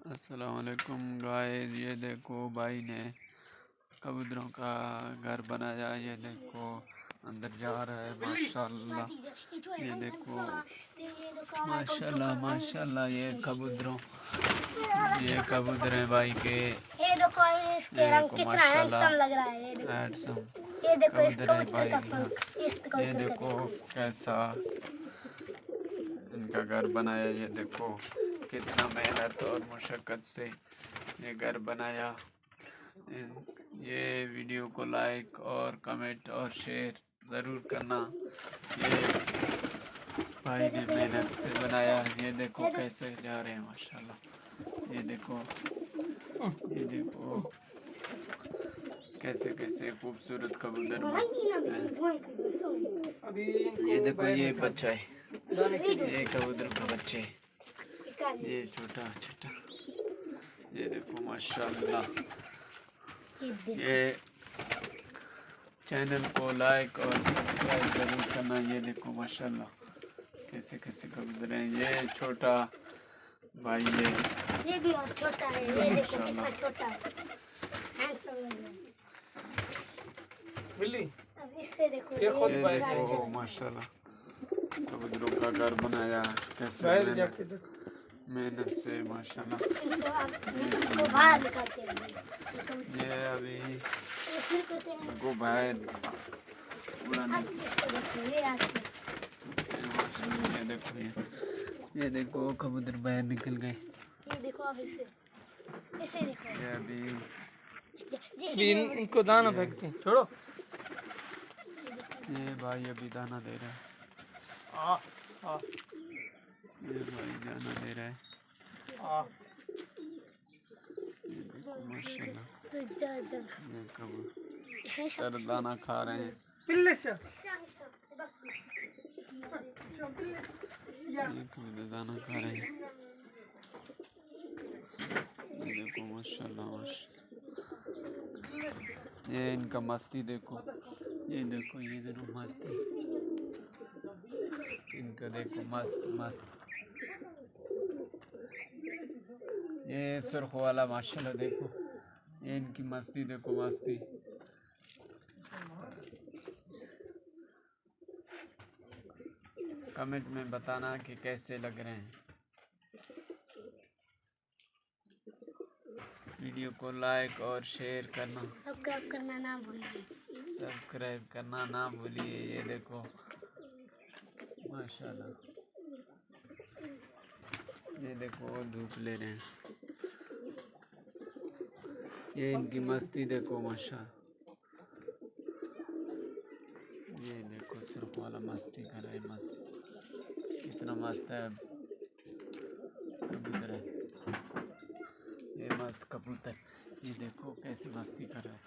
अस्सलामुअलैकुम गाइस, ये देखो भाई ने कबूतरों का घर बनाया। ये देखो अंदर जा रहा है माशाल्लाह। ये देखो माशाल्लाह माशाल्लाह। ये कबूतर हैं भाई के। ये देखो इसके रंग कितना हैंडसम लग रहा है। हैंडसम ये देखो इस कबूतर है कबूतर का भाई। पंख, इस कबूतर ये देखो कैसा इनका घर बनाया। ये देखो कितना मेहनत और मुशक्क़त से ये घर बनाया। ये वीडियो को लाइक और कमेंट और शेयर ज़रूर करना। ये भाई ने मेहनत से बनाया। ये देखो कैसे जा रहे हैं माशाल्लाह। ये देखो कैसे कैसे खूबसूरत कबूतर हैं। ये देखो ये बच्चा है, ये कबूतर का बच्चे, ये छोटा छोटा। ये देखो माशाल्लाह। ये चैनल को लाइक और सब्सक्राइब जरूर करना। ये देखो माशाल्लाह कैसे कैसे कबूतर हैं। ये छोटा भाई ये भी और छोटा है। ये देखो कितना छोटा है, हैंडसम लग रहा है। बिल्ली अब इससे देखो ये देखो माशाल्लाह कबूतरों का घर बनाया कैसे मेहनत से माशाल्लाह। ये अभी उनको बाहर उड़ाने। ये देखो कबूतर बाहर निकल गए। ये देखो अब इसे देखो। ये अभी इनको दाना फेंकते हैं, छोड़ो। ये भाई अभी दाना दे रहा है। ये भाई दाना दे रहा है। ये देखो माशाल्लाह। ये कबूतर दाना खा रहे हैं। ये कबूतर दाना खा रहे हैं। ये देखो माशाल्लाह माशाल्लाह। ये इनका मस्ती देखो। ये देखो ये देखो मस्ती इनका देखो मस्त मस्त। ये सुर्ख वाला माशाल्लाह देखो। ये इनकी मस्ती देखो मस्ती। कमेंट में बताना कि कैसे लग रहे हैं। वीडियो को लाइक और शेयर करना, सब्सक्राइब करना ना भूलिए। ये देखो माशाल्लाह। ये देखो धूप ले रहे हैं। ये इनकी मस्ती देखो माशाल्लाह। ये देखो सुर्ख वाला मस्ती कर रहे हैं। मस्त कितना मस्त है कबूतर है। ये मस्त कबूतर। ये देखो कैसी मस्ती कर रहा है।